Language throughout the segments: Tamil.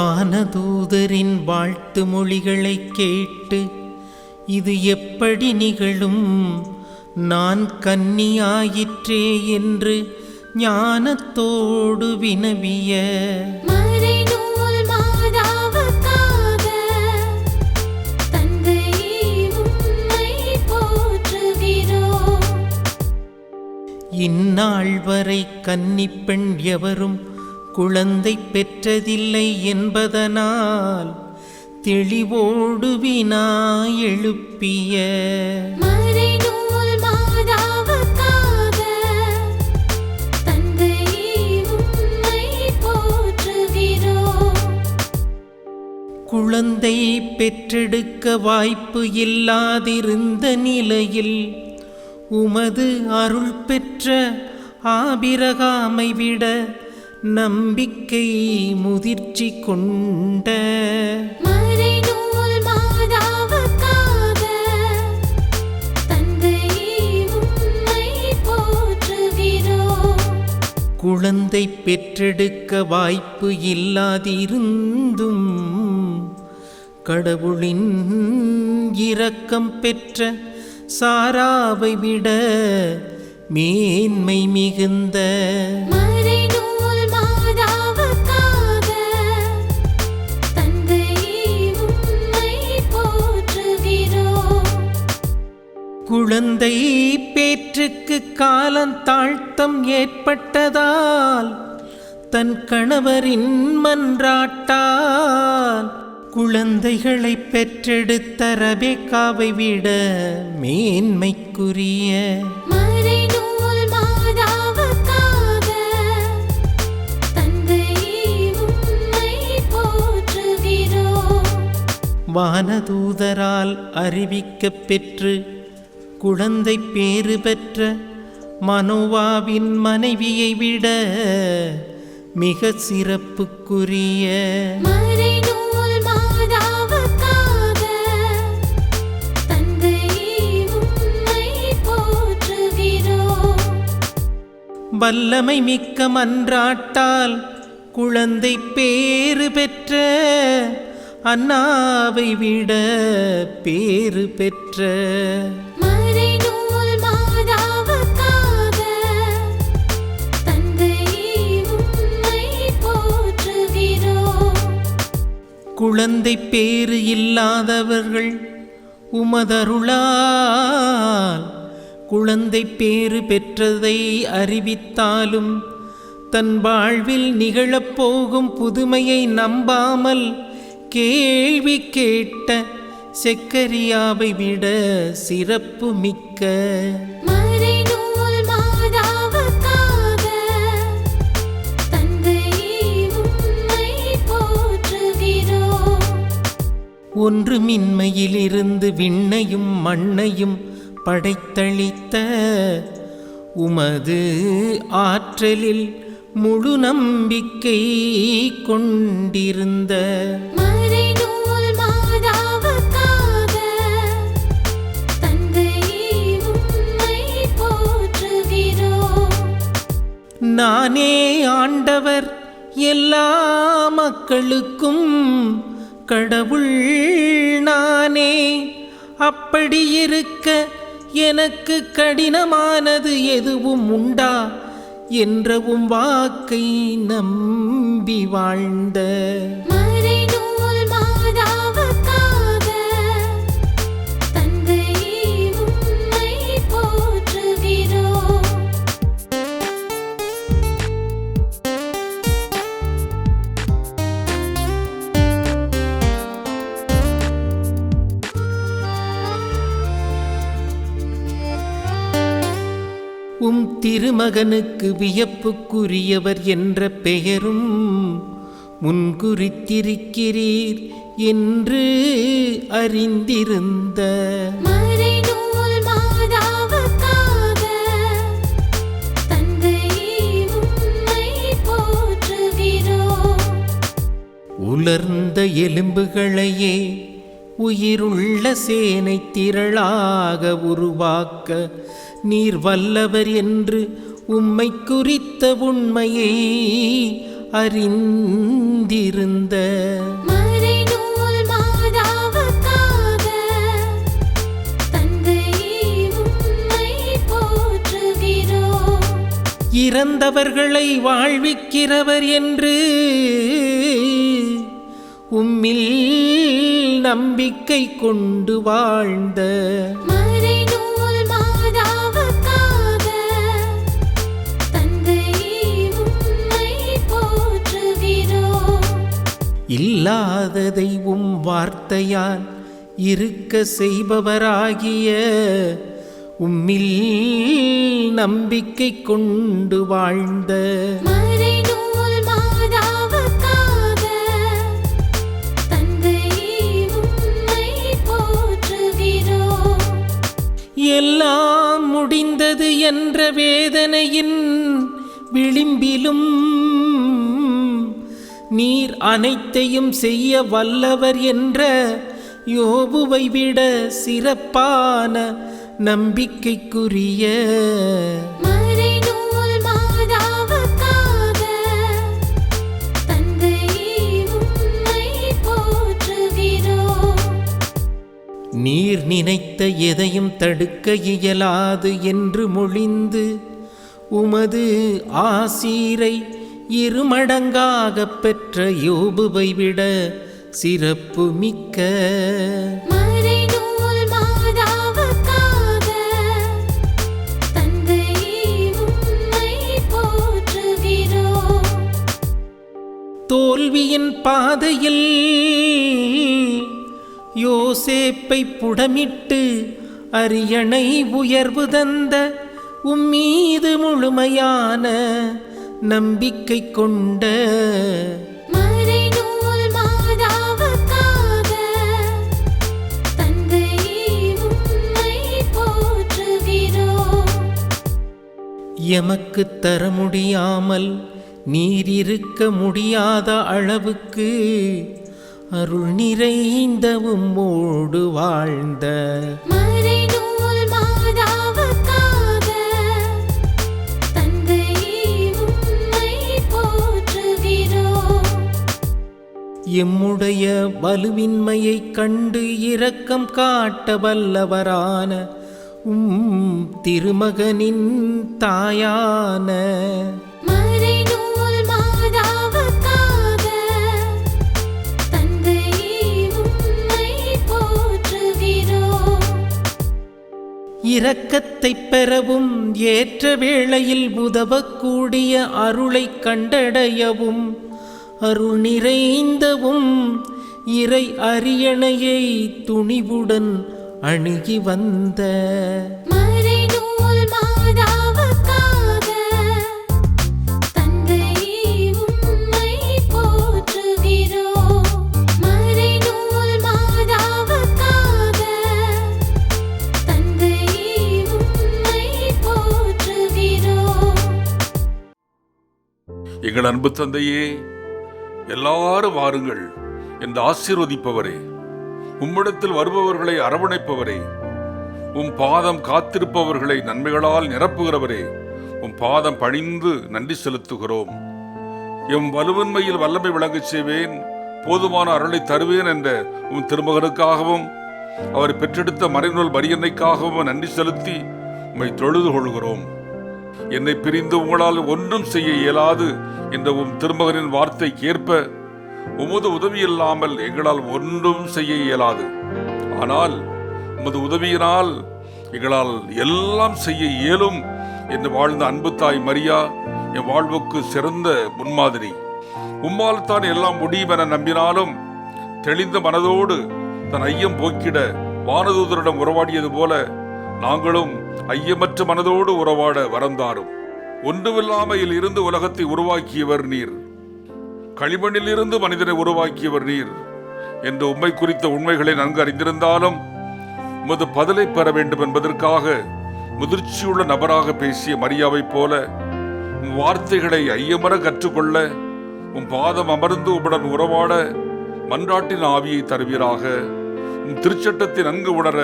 வானதூதரின் வாழ்த்து மொழிகளை கேட்டு இது எப்படி நிகழும், நான் கன்னியாயிற்றே என்று ஞானத்தோடு வினவிய இந்நாள் வரை கன்னிப்பெண் எவரும் குழந்தை பெற்றதில்லை என்பதனால் தெளிவோடு வினா எழுப்பிய குழந்தை பெற்றெடுக்க வாய்ப்பு இல்லாதிருந்த நிலையில் உமது அருள் பெற்ற ஆபிரகாமை விட நம்பிக்கை முதிர்ச்சி கொண்ட குழந்தை பெற்றெடுக்க வாய்ப்பு இல்லாதிருந்தும் கடவுளின் இரக்கம் பெற்ற சாராவை விட மேன்மை மிகுந்த குழந்தை பேற்றுக்கு காலந்தாழ்த்தம் ஏற்பட்டதால் தன் கணவரின் மன்றாட்டால் குழந்தைகளை பெற்றெடுத்த ரெபெக்காவை விட மேன்மைக்குரிய வானதூதரால் அறிவிக்கப் பெற்று குழந்தை பேறு பெற்ற மனோவாவின் மனைவியை விட மிக சிறப்புக்குரிய வல்லமை மிக்க மன்றாட்டால் குழந்தை பேறு பெற்ற அன்னாவை விட பேறு பெற்ற குழந்தை பேறு இல்லாதவர்கள் உமதருளால் குழந்தை பேறு பெற்றதை அறிவித்தாலும் தன் வாழ்வில் நிகழப்போகும் புதுமையை நம்பாமல் கேள்வி கேட்ட செக்கரியாவை விட சிறப்பு மிக்க ஒன்றுமின்மையிலிருந்து விண்ணையும் மண்ணையும் படைத்தளித்த உமது ஆற்றலில் முழு நம்பிக்கை கொண்டிருந்த நானே ஆண்டவர், எல்லா மக்களுக்கும் கடவுள் நானே. அப்படி இருக்க எனக்கு கடினமானது எதுவும் உண்டா என்ற உம் வாக்கை நம்பி வாழ்ந்த உம் திருமகனுக்கு வியப்புக்குரியவர் என்ற பெயரும் முன்குறித்திருக்கிறீர் என்று அறிந்திருந்த உலர்ந்த எலும்புகளையே உயிருள்ள சேனை திரளாக உருவாக்க நீர் வல்லவர் என்று உம்மை குறித்த உண்மையை அறிந்திருந்த இறந்தவர்களை வாழ்விக்கிறவர் என்று உம்மில் நம்பிக்கை கொண்டு வாழ்ந்த இல்லாததை வார்த்தையால் இருக்க செய்பவராகிய உம்மில் நம்பிக்கை கொண்டு வாழ்ந்த எல்லாம் முடிந்தது என்ற வேதனையின் விளிம்பிலும் நீர் அனைத்தையும் செய்ய வல்லவர் என்ற யோபுவை விட சிறப்பான நம்பிக்கைக்குரிய நீர் நினைத்த எதையும் தடுக்க இயலாது என்று மொழிந்து உமது ஆசீரை இருமடங்காக பெற்ற யோபுவை விட சிறப்பு மிக்க தோல்வியின் பாதையில் யோசேப்பை புடமிட்டு அரியணை உயர்வு தந்த உம்மீது முழுமையான நம்பிக்கை கொண்ட எமக்கு தர முடியாமல் நீர் இருக்க முடியாத அளவுக்கு அருள் நிறைந்த உம்மோடு வாழ்ந்த எம்முடைய வலுவின்மையை கண்டு இரக்கம் காட்ட வல்லவரான திருமகனின் தாயான இரக்கத்தை பெறவும் ஏற்ற வேளையில் உதவக்கூடிய அருளை கண்டடையவும் அருள் நிறைந்தவும் இறை அரியணையை துணிவுடன் அணுகி வந்த எங்கள் அன்பு தந்தையே, எல்லாரும் வாருங்கள் என்று ஆசீர்வதிப்பவரே, உம்மிடத்தில் வருபவர்களை அரவணைப்பவரே, உம் பாதம் காத்திருப்பவர்களை நன்மைகளால் நிரப்புகிறவரே, உம் பாதம் பணிந்து நன்றி செலுத்துகிறோம். எம் வலுவின்மையில் வல்லமை விளங்கச் செய்வேன், போதுமான அருளை தருவேன் என்ற உம் திருமகனுக்காகவும் அவரை பெற்றெடுத்த மறைநூல் மரியன்னைக்காகவும் நன்றி செலுத்தி உம்மை தொழுது கொள்கிறோம். என்னை பிரிந்து உங்களால் ஒன்றும் செய்ய இயலாது என்ற உம் திருமகனின் வார்த்தைக்கு ஏற்ப உமது உதவி இல்லாமல் எங்களால் ஒன்றும் செய்ய இயலாது. ஆனால் உமது உதவியினால் எங்களால் எல்லாம் செய்ய இயலும் என்று வாழ்ந்த அன்பு தாய் மரியா என் வாழ்வுக்கு சிறந்த முன்மாதிரி. உம்மால் தான் எல்லாம் முடியும் என நம்பினாலும் தெளிந்த மனதோடு தன் ஐயம் போக்கிட வானதூதரிடம் உறவாடியது போல நாங்களும் ஐயமற்ற மனதோடு உறவாட வரந்தாரும். ஒன்றுமில்லாமையில் இருந்து உலகத்தை உருவாக்கியவர் நீர், களிமண்ணில் இருந்து மனிதனை உருவாக்கியவர் நீர் என்று உம்மை குறித்த உண்மைகளை நன்கு அறிந்திருந்தாலும் உமது பதிலை பெற வேண்டும் என்பதற்காக முதிர்ச்சியுள்ள நபராக பேசிய மரியாவைப் போல உம் வார்த்தைகளை ஐயமர கற்றுக்கொள்ள உம் பாதம் அமர்ந்து உம்முடன் உறவாட மன்றாட்டின் ஆவியை தருவீராக. உம் திருச்சட்டத்தை நன்கு உணர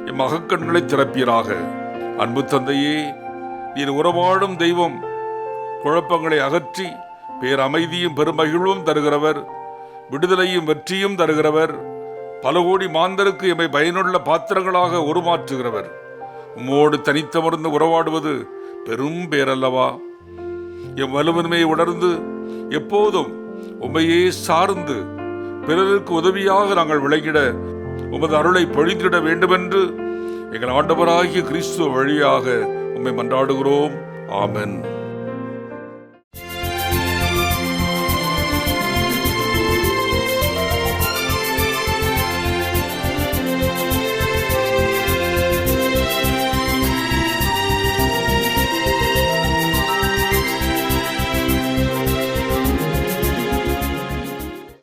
எம் அகக்கண்களை திறப்பீராக. அன்பு தந்தையே, நீர் உறவாடும் தெய்வம், குழப்பங்களை அகற்றி பேரமைதியும் பெருமகிழ்வும் தருகிறவர், விடுதலையும் வெற்றியும் தருகிறவர், பல கோடி மாந்தருக்கு எம்மை பயனுள்ள பாத்திரங்களாக உருமாற்றுகிறவர். உம்மோடு தனித்தமர்ந்து உறவாடுவது பெரும் பேரல்லவா? எம் வலுவன்மையை உணர்ந்து எப்போதும் உம்மையே சார்ந்து பிறருக்கு உதவியாக நாங்கள் விளங்கிட உமது அருளை பொழிந்திட வேண்டுமென்று எங்கள் ஆண்டவராகிய கிறிஸ்துவ வழியாக உம்மை மன்றாடுகிறோம். ஆமென்.